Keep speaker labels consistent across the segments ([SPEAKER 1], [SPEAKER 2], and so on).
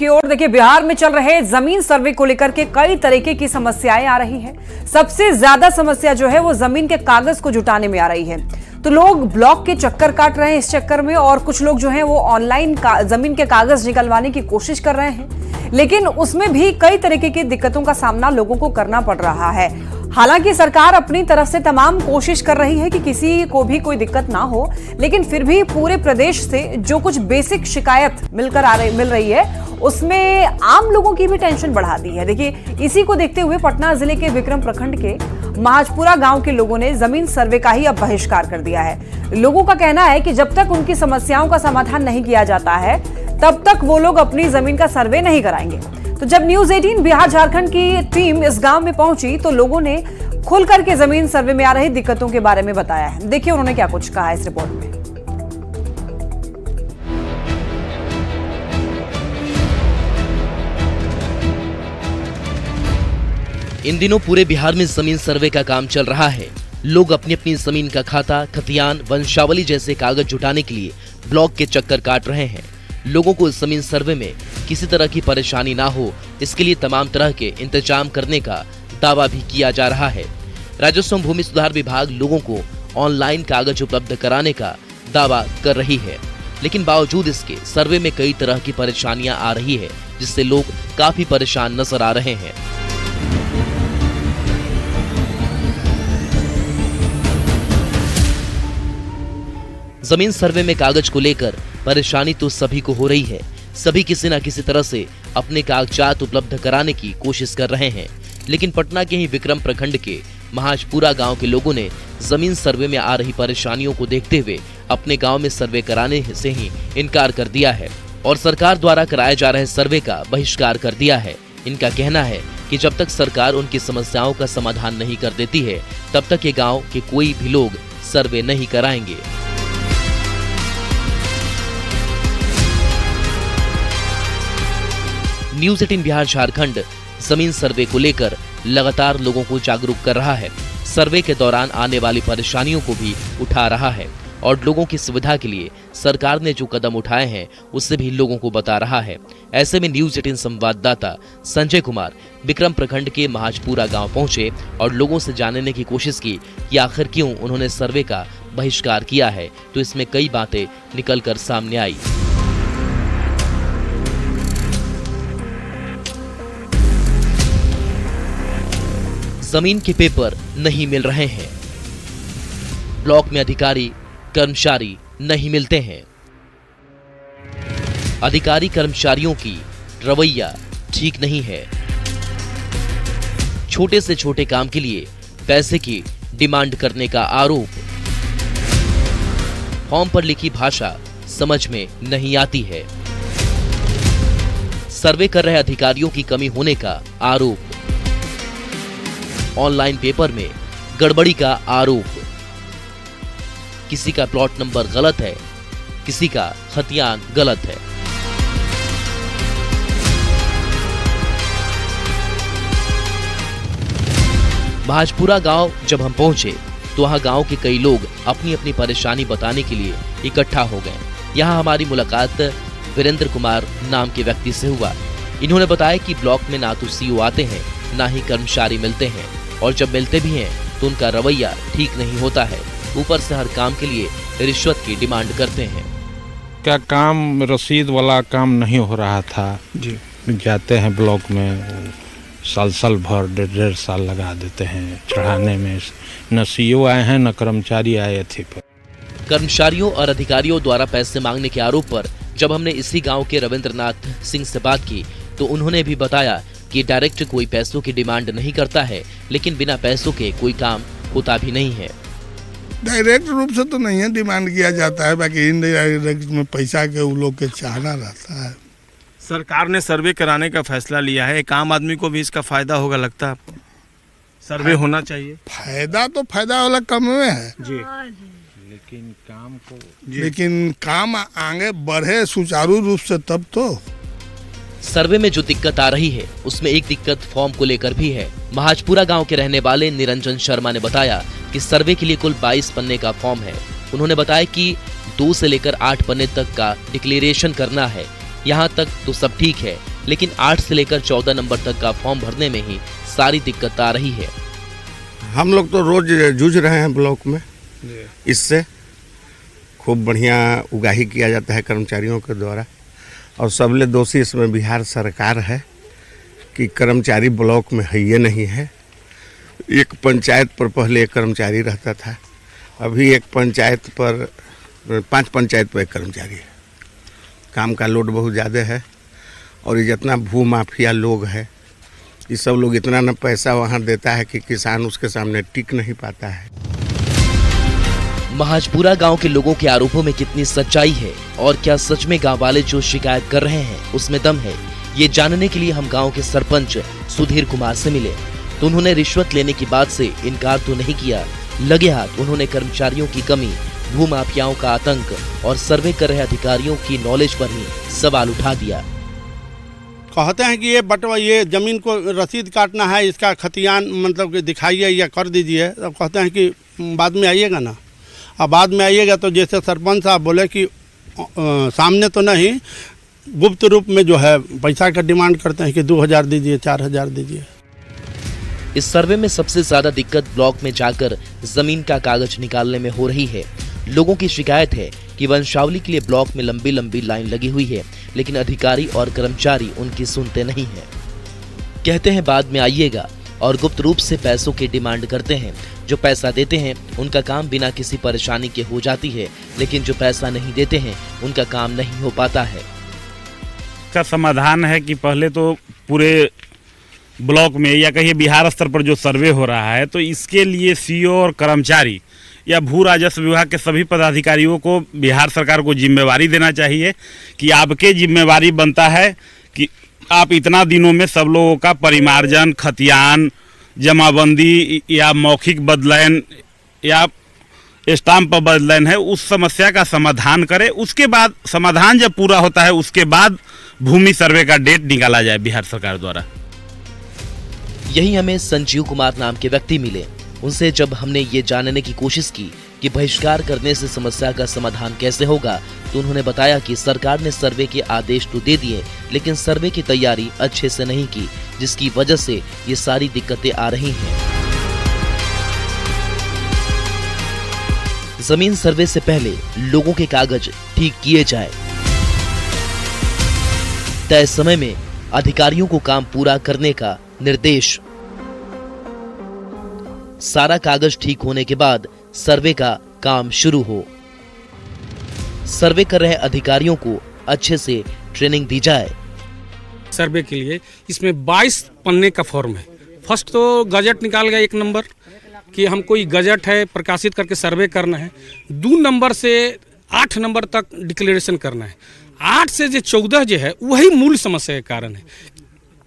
[SPEAKER 1] की ओर देखिए, बिहार में चल रहे जमीन सर्वे को लेकर के कई तरीके की समस्याएं आ रही हैं। सबसे ज्यादा समस्या जो है वो जमीन के कागज को जुटाने में आ रही है। तो लोग ब्लॉक के चक्कर काट रहे हैं इस चक्कर में, और कुछ लोग जो हैं वो ऑनलाइन जमीन के कागज निकलवाने की कोशिश कर रहे हैं, लेकिन उसमें भी कई तरीके की दिक्कतों का सामना लोगों को करना पड़ रहा है। हालांकि सरकार अपनी तरफ से तमाम कोशिश कर रही है कि किसी को भी कोई दिक्कत ना हो, लेकिन फिर भी पूरे प्रदेश से जो कुछ बेसिक शिकायत मिल रही है उसमें आम लोगों की भी टेंशन बढ़ा दी है। देखिए, इसी को देखते हुए पटना जिले के विक्रम प्रखंड के महाजपुरा गांव के लोगों ने जमीन सर्वे का ही अब बहिष्कार कर दिया है। लोगों का कहना है कि जब तक उनकी समस्याओं का समाधान नहीं किया जाता है तब तक वो लोग अपनी जमीन का सर्वे नहीं कराएंगे। तो जब न्यूज 18 बिहार झारखंड की टीम इस गांव में पहुंची तो लोगों ने खुल करके जमीन सर्वे में आ रही दिक्कतों के बारे में बताया है। देखिए उन्होंने क्या कुछ कहा इस रिपोर्ट में।
[SPEAKER 2] इन दिनों पूरे बिहार में जमीन सर्वे का काम चल रहा है। लोग अपनी अपनी जमीन का खाता, खतियान, वंशावली जैसे कागज जुटाने के लिए ब्लॉक के चक्कर काट रहे हैं। लोगों को जमीन सर्वे में किसी तरह की परेशानी ना हो, इसके लिए तमाम तरह के इंतजाम करने का दावा भी किया जा रहा है। राजस्व एवं भूमि सुधार विभाग लोगों को ऑनलाइन कागज उपलब्ध कराने का दावा कर रही है, लेकिन बावजूद इसके सर्वे में कई तरह की परेशानियां आ रही है, जिससे लोग काफी परेशान नजर आ रहे हैं। जमीन सर्वे में कागज को लेकर परेशानी तो सभी को हो रही है। सभी किसी न किसी तरह से अपने कागजात उपलब्ध कराने की कोशिश कर रहे हैं, लेकिन पटना के ही विक्रम प्रखंड के महाजपुरा गांव के लोगों ने जमीन सर्वे में आ रही परेशानियों को देखते हुए अपने गांव में सर्वे कराने से ही इनकार कर दिया है और सरकार द्वारा कराए जा रहे सर्वे का बहिष्कार कर दिया है। इनका कहना है कि जब तक सरकार उनकी समस्याओं का समाधान नहीं कर देती है तब तक ये गाँव के कोई भी लोग सर्वे नहीं कराएंगे। न्यूज 18 बिहार झारखंड जमीन सर्वे को लेकर लगातार लोगों को जागरूक कर रहा है। सर्वे के दौरान आने वाली परेशानियों को भी उठा रहा है और लोगों की सुविधा के लिए सरकार ने जो कदम उठाए हैं उससे भी लोगों को बता रहा है। ऐसे में न्यूज 18 संवाददाता संजय कुमार विक्रम प्रखंड के महाजपुरा गांव पहुंचे और लोगों से जानने की कोशिश की कि आखिर क्यों उन्होंने सर्वे का बहिष्कार किया है। तो इसमें कई बातें निकलकर सामने आई। जमीन के पेपर नहीं मिल रहे हैं, ब्लॉक में अधिकारी कर्मचारी नहीं मिलते हैं, अधिकारी कर्मचारियों की रवैया ठीक नहीं है, छोटे से छोटे काम के लिए पैसे की डिमांड करने का आरोप, फॉर्म पर लिखी भाषा समझ में नहीं आती है, सर्वे कर रहे अधिकारियों की कमी होने का आरोप, ऑनलाइन पेपर में गड़बड़ी का आरोप, किसी का प्लॉट नंबर गलत है, किसी का खतियान गलत है। महाजपुरा गांव जब हम पहुंचे तो वहां गांव के कई लोग अपनी अपनी परेशानी बताने के लिए इकट्ठा हो गए। यहां हमारी मुलाकात वीरेंद्र कुमार नाम के व्यक्ति से हुआ। इन्होंने बताया कि ब्लॉक में ना तो सीओ आते हैं, ना ही कर्मचारी मिलते हैं, और जब मिलते भी हैं तो उनका रवैया ठीक नहीं होता है। ऊपर से हर काम के लिए रिश्वत की डिमांड करते हैं।
[SPEAKER 3] क्या काम रसीद वाला काम नहीं हो रहा था जी। जाते हैं ब्लॉक में, साल भर 1.5 साल लगा देते हैं चढ़ाने में। न सीओ आए हैं न कर्मचारी आए थे।
[SPEAKER 2] कर्मचारियों और अधिकारियों द्वारा पैसे मांगने के आरोप पर जब हमने इसी गाँव के रविंद्रनाथ सिंह से बात की तो उन्होंने भी बताया कि डायरेक्ट कोई पैसों की डिमांड नहीं करता है, लेकिन बिना पैसों के कोई काम होता भी नहीं है।
[SPEAKER 4] डायरेक्ट रूप से तो नहीं है डिमांड किया जाता है, बाकी इनडायरेक्ट में पैसा के वो लोग के चाहना रहता है।
[SPEAKER 5] सरकार ने सर्वे कराने का फैसला लिया है, एक आम आदमी को भी इसका फायदा होगा लगता है आपको? सर्वे होना चाहिए।
[SPEAKER 4] फायदा वाला कम में है
[SPEAKER 5] जी,
[SPEAKER 4] लेकिन काम आगे बढ़े सुचारू रूप से तब तो।
[SPEAKER 2] सर्वे में जो दिक्कत आ रही है उसमें एक दिक्कत फॉर्म को लेकर भी है। महाजपुरा गांव के रहने वाले निरंजन शर्मा ने बताया कि सर्वे के लिए कुल 22 पन्ने का फॉर्म है। उन्होंने बताया कि 2 से लेकर 8 पन्ने तक का डिक्लेरेशन करना है। यहाँ तक तो सब ठीक है, लेकिन 8 से लेकर 14 नंबर तक का फॉर्म भरने में ही सारी दिक्कत आ रही है।
[SPEAKER 6] हम लोग तो रोज जूझ रहे हैं ब्लॉक में, इससे खूब बढ़िया उगाही किया जाता है कर्मचारियों के द्वारा, और सबले दोषी इसमें बिहार सरकार है कि कर्मचारी ब्लॉक में है ये नहीं है। एक पंचायत पर पहले एक कर्मचारी रहता था, अभी एक पंचायत पर 5 पंचायत पर एक कर्मचारी है। काम का लोड बहुत ज़्यादा है, और ये जितना भू माफिया लोग है, ये सब लोग इतना न पैसा वहाँ देता है कि किसान उसके सामने टिक नहीं पाता है।
[SPEAKER 2] महाजपुरा गांव के लोगों के आरोपों में कितनी सच्चाई है और क्या सच में गांव वाले जो शिकायत कर रहे हैं उसमें दम है, ये जानने के लिए हम गांव के सरपंच सुधीर कुमार से मिले तो उन्होंने रिश्वत लेने की बात से इनकार तो नहीं किया। लगे हाथ उन्होंने कर्मचारियों की कमी, भू माफियाओं का आतंक और सर्वे कर रहे अधिकारियों की नॉलेज पर ही सवाल उठा दिया।
[SPEAKER 7] कहते हैं कि ये बटवा, ये जमीन को रसीद काटना है, इसका खतियान मतलब कि दिखाइए या कर दीजिए। तो कहते हैं कि बाद में आइएगा ना। अब बाद में आइएगा तो जैसे सरपंच साहब बोले कि सामने तो नहीं, गुप्त रूप में जो है पैसा का डिमांड करते हैं कि 2000 दीजिए, 4000 दीजिए।
[SPEAKER 2] इस सर्वे में सबसे ज्यादा दिक्कत ब्लॉक में जाकर जमीन का कागज निकालने में हो रही है। लोगों की शिकायत है कि वंशावली के लिए ब्लॉक में लंबी लंबी लाइन लगी हुई है, लेकिन अधिकारी और कर्मचारी उनकी सुनते नहीं हैं। कहते हैं बाद में आइएगा और गुप्त रूप से पैसों की डिमांड करते हैं। जो पैसा देते हैं उनका काम बिना किसी परेशानी के हो जाती है, लेकिन जो पैसा नहीं देते हैं उनका काम नहीं हो पाता है।
[SPEAKER 8] का समाधान है कि पहले तो पूरे ब्लॉक में या कहीं बिहार स्तर पर जो सर्वे हो रहा है, तो इसके लिए सीओ और कर्मचारी या भू राजस्व विभाग के सभी पदाधिकारियों को बिहार सरकार को जिम्मेवारी देना चाहिए कि आपके जिम्मेवारी बनता है कि आप इतना दिनों में सब लोगों का परिमार्जन, खतियान, जमाबंदी या मौखिक बदलान या स्टाम्प पर बदलान है, उस समस्या का समाधान करें। उसके बाद समाधान जब पूरा होता है उसके बाद भूमि सर्वे का डेट निकाला जाए बिहार सरकार द्वारा।
[SPEAKER 2] यही हमें संजीव कुमार नाम के व्यक्ति मिले। उनसे जब हमने ये जानने की कोशिश की कि बहिष्कार करने से समस्या का समाधान कैसे होगा, तो उन्होंने बताया कि सरकार ने सर्वे के आदेश तो दे दिए, लेकिन सर्वे की तैयारी अच्छे से नहीं की, जिसकी वजह से ये सारी दिक्कतें आ रही हैं। जमीन सर्वे से पहले लोगों के कागज ठीक किए जाए। तय समय में अधिकारियों को काम पूरा करने का निर्देश। सारा कागज ठीक होने के बाद सर्वे का काम शुरू हो। सर्वे कर रहे अधिकारियों को अच्छे से ट्रेनिंग दी जाए।
[SPEAKER 9] सर्वे के लिए इसमें 22 पन्ने का फॉर्म है। फर्स्ट तो गजट निकाल गया 1 नंबर कि हमको ये गजट है प्रकाशित करके सर्वे करना है। 2 नंबर से 8 नंबर तक डिक्लेरेशन करना है। 8 से जो 14 जो है वही मूल समस्या के कारण है,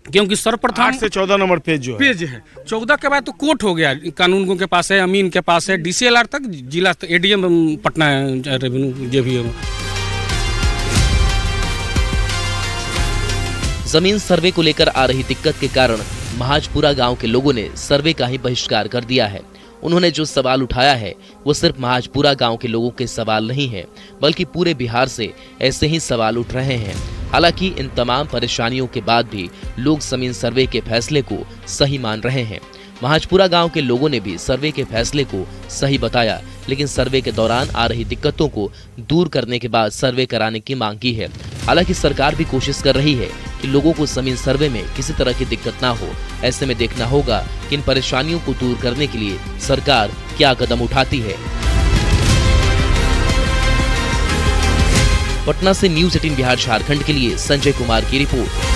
[SPEAKER 9] क्योंकि सर्वप्रथम
[SPEAKER 5] 8 से 14 नंबर पेज
[SPEAKER 9] है। 14 के बाद तो कोर्ट हो गया, कानून के पास है, अमीन के पास है, DCLR तक, जिला ADM पटना रेवेन्यू जो भी है।
[SPEAKER 2] जमीन सर्वे को लेकर आ रही दिक्कत के कारण महाजपुरा गांव के लोगों ने सर्वे का ही बहिष्कार कर दिया है। उन्होंने जो सवाल उठाया है वो सिर्फ महाजपुरा गांव के लोगों के सवाल नहीं है, बल्कि पूरे बिहार से ऐसे ही सवाल उठ रहे हैं। हालांकि इन तमाम परेशानियों के बाद भी लोग जमीन सर्वे के फैसले को सही मान रहे हैं। महाजपुरा गांव के लोगों ने भी सर्वे के फैसले को सही बताया, लेकिन सर्वे के दौरान आ रही दिक्कतों को दूर करने के बाद सर्वे कराने की मांग की है। हालांकि सरकार भी कोशिश कर रही है कि लोगों को जमीन सर्वे में किसी तरह की दिक्कत ना हो। ऐसे में देखना होगा कि इन परेशानियों को दूर करने के लिए सरकार क्या कदम उठाती है। पटना से न्यूज़ 18 बिहार झारखंड के लिए संजय कुमार की रिपोर्ट।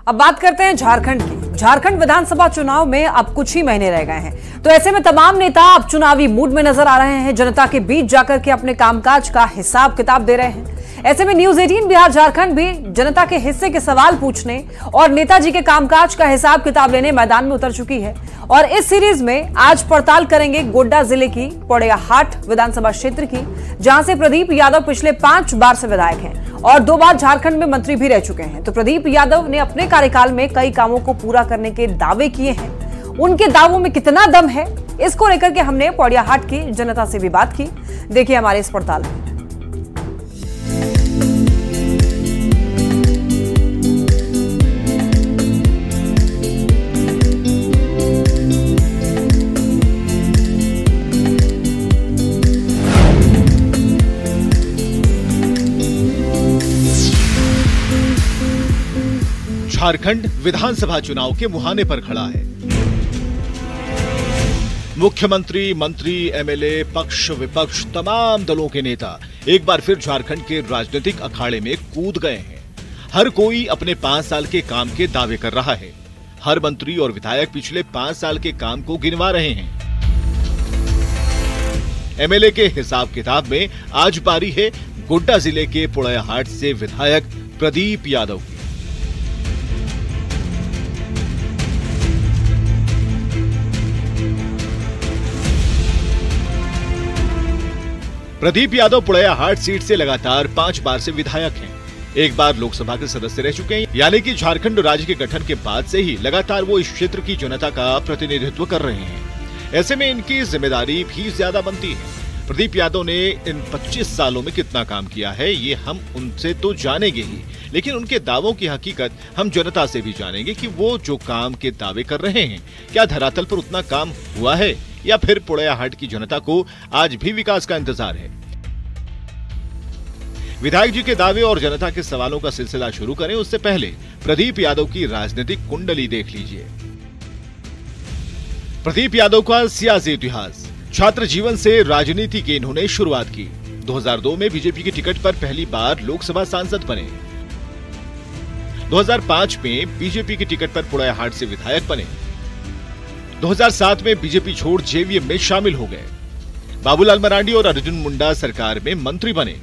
[SPEAKER 1] अब बात करते हैं झारखंड की। झारखंड विधानसभा चुनाव में अब कुछ ही महीने रह गए हैं, तो ऐसे में तमाम नेता अब चुनावी मूड में नजर आ रहे हैं। जनता के बीच जाकर के अपने कामकाज का हिसाब किताब दे रहे हैं। ऐसे में न्यूज़ 18 बिहार झारखंड भी जनता के हिस्से के सवाल पूछने और नेताजी के कामकाज का हिसाब किताब लेने मैदान में उतर चुकी है। और इस सीरीज में आज पड़ताल करेंगे गोड्डा जिले की पोड़ैयाहाट विधानसभा क्षेत्र की, जहां से प्रदीप यादव पिछले 5 बार से विधायक हैं और 2 बार झारखंड में मंत्री भी रह चुके हैं। तो प्रदीप यादव ने अपने कार्यकाल में कई कामों को पूरा करने के दावे किए हैं। उनके दावों में कितना दम है, इसको लेकर के हमने पोड़ैयाहाट की जनता से भी बात की। देखिए हमारे इस पड़ताल में।
[SPEAKER 10] झारखंड विधानसभा चुनाव के मुहाने पर खड़ा है। मुख्यमंत्री, मंत्री, एमएलए, पक्ष विपक्ष तमाम दलों के नेता एक बार फिर झारखंड के राजनीतिक अखाड़े में कूद गए हैं। हर कोई अपने 5 साल के काम के दावे कर रहा है। हर मंत्री और विधायक पिछले 5 साल के काम को गिनवा रहे हैं। एमएलए के हिसाब किताब में आज बारी है गोड्डा जिले के पोड़ैयाहाट से विधायक प्रदीप यादव की। प्रदीप यादव पोड़ैयाहाट सीट से लगातार 5 बार से विधायक हैं। एक बार लोकसभा के सदस्य रह चुके हैं, यानी कि झारखंड राज्य के गठन के बाद से ही लगातार वो इस क्षेत्र की जनता का प्रतिनिधित्व कर रहे हैं। ऐसे में इनकी जिम्मेदारी भी ज्यादा बनती है। प्रदीप यादव ने इन 25 सालों में कितना काम किया है ये हम उनसे तो जानेंगे ही, लेकिन उनके दावों की हकीकत हम जनता से भी जानेंगे कि वो जो काम के दावे कर रहे हैं क्या धरातल पर उतना काम हुआ है या फिर पोड़ैयाहाट की जनता को आज भी विकास का इंतजार है। विधायक जी के दावे और जनता के सवालों का सिलसिला शुरू करें उससे पहले प्रदीप यादव की राजनीतिक कुंडली देख लीजिए। प्रदीप यादव का सियासी इतिहास। छात्र जीवन से राजनीति की इन्होंने शुरुआत की। 2002 में बीजेपी की टिकट पर पहली बार लोकसभा सांसद बने। 2005 में बीजेपी की टिकट पर पोड़ैयाहाट से विधायक बने। 2007 में बीजेपी छोड़ जेवीएम में शामिल हो गए। बाबूलाल मरांडी और अर्जुन मुंडा सरकार में मंत्री बने।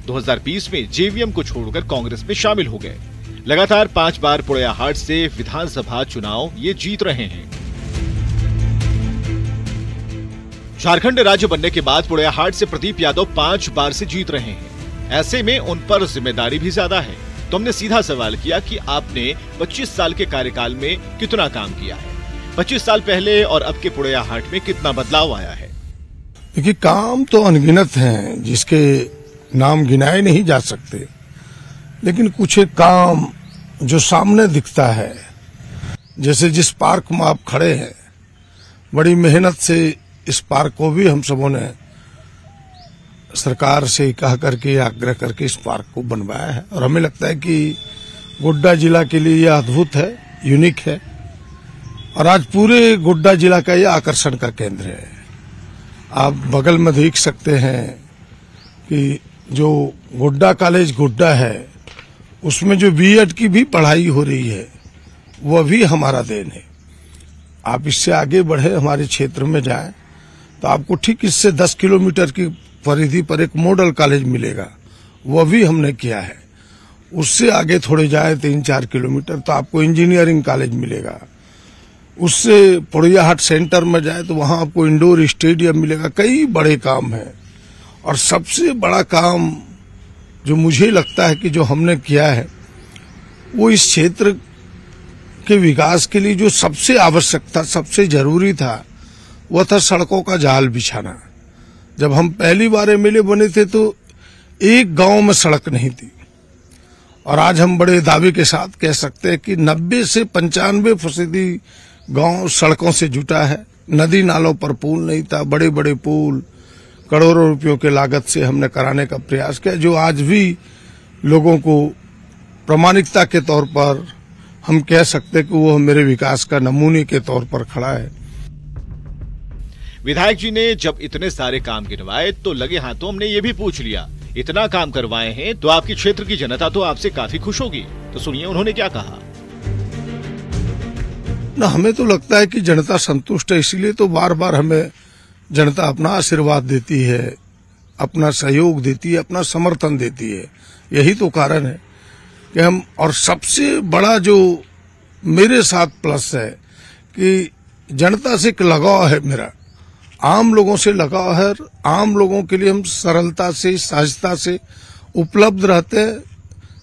[SPEAKER 10] 2020 में जेवीएम को छोड़कर कांग्रेस में शामिल हो गए। लगातार 5 बार पोड़ैयाहाट से विधानसभा चुनाव ये जीत रहे हैं। झारखंड राज्य बनने के बाद पोड़ैयाहाट से प्रदीप यादव 5 बार से जीत रहे हैं। ऐसे में उन पर जिम्मेदारी भी ज्यादा है। तो हमने सीधा सवाल किया कि आपने 25 साल के कार्यकाल में कितना काम किया है। 25 साल पहले और अब के पोड़ैयाहाट में कितना बदलाव आया है?
[SPEAKER 4] देखिए, काम तो अनगिनत हैं जिसके नाम गिनाए नहीं जा सकते, लेकिन कुछ एक काम जो सामने दिखता है, जैसे जिस पार्क में आप खड़े हैं, बड़ी मेहनत से इस पार्क को भी हम सबों ने सरकार से कह करके आग्रह करके इस पार्क को बनवाया है और हमें लगता है कि गोड्डा जिला के लिए यह अद्भुत है, यूनिक है और आज पूरे गोड्डा जिला का यह आकर्षण का केंद्र है। आप बगल में देख सकते हैं कि जो गोड्डा कॉलेज गोड्डा है उसमें जो बीएड की भी पढ़ाई हो रही है वह भी हमारा देन है। आप इससे आगे बढ़े, हमारे क्षेत्र में जाएं तो आपको ठीक इससे 10 किलोमीटर की परिधि पर एक मॉडल कॉलेज मिलेगा, वह भी हमने किया है। उससे आगे थोड़े जाए 3-4 किलोमीटर तो आपको इंजीनियरिंग कॉलेज मिलेगा। उससे पोड़ैयाहाट सेंटर में जाए तो वहां आपको इंडोर स्टेडियम मिलेगा। कई बड़े काम हैं और सबसे बड़ा काम जो मुझे लगता है कि जो हमने किया है वो इस क्षेत्र के विकास के लिए जो सबसे आवश्यक था, सबसे जरूरी था, वह था सड़कों का जाल बिछाना। जब हम पहली बार एमएलए बने थे तो एक गांव में सड़क नहीं थी और आज हम बड़े दावे के साथ कह सकते हैं कि 90 से 95% गांव सड़कों से जुटा है। नदी नालों पर पुल नहीं था, बड़े बड़े पुल करोड़ों रुपयों के लागत से हमने कराने का प्रयास किया, जो आज भी लोगों को प्रामाणिकता के तौर पर हम कह सकते हैं कि वो मेरे विकास का नमूने के तौर पर खड़ा है।
[SPEAKER 10] विधायक जी ने जब इतने सारे काम गिनवाए तो लगे हाथों हमने ये भी पूछ लिया, इतना काम करवाए हैं तो आपके क्षेत्र की जनता तो आपसे काफी खुश होगी। तो सुनिए उन्होंने क्या कहा।
[SPEAKER 4] ना, हमें तो लगता है कि जनता संतुष्ट है, इसीलिए तो बार बार हमें जनता अपना आशीर्वाद देती है, अपना सहयोग देती है, अपना समर्थन देती है। यही तो कारण है कि हम, और सबसे बड़ा जो मेरे साथ प्लस है कि जनता से एक लगाव है, मेरा आम लोगों से लगाव है। आम लोगों के लिए हम सरलता से, सहजता से उपलब्ध रहते हैं,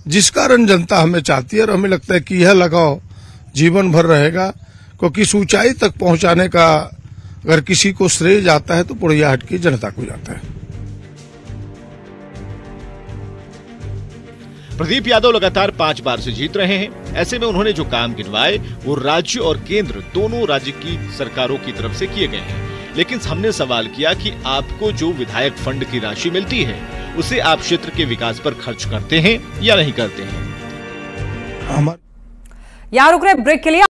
[SPEAKER 4] जिस कारण जनता हमें चाहती है और हमें लगता है कि यह लगाव जीवन भर रहेगा, क्योंकि इस ऊंचाई तक पहुंचाने का अगर किसी को श्रेय जाता है तो पोड़ैयाहाट की जनता को जाता है।
[SPEAKER 10] प्रदीप यादव लगातार 5 बार से जीत रहे हैं। ऐसे में उन्होंने जो काम गिनवाए वो राज्य और केंद्र दोनों राज्य की सरकारों की तरफ से किए गए हैं। लेकिन हमने सवाल किया कि आपको जो विधायक फंड की राशि मिलती है उसे आप क्षेत्र के विकास पर खर्च करते हैं या नहीं करते हैं।
[SPEAKER 1] यहां रुक रहे ब्रेक के लिए।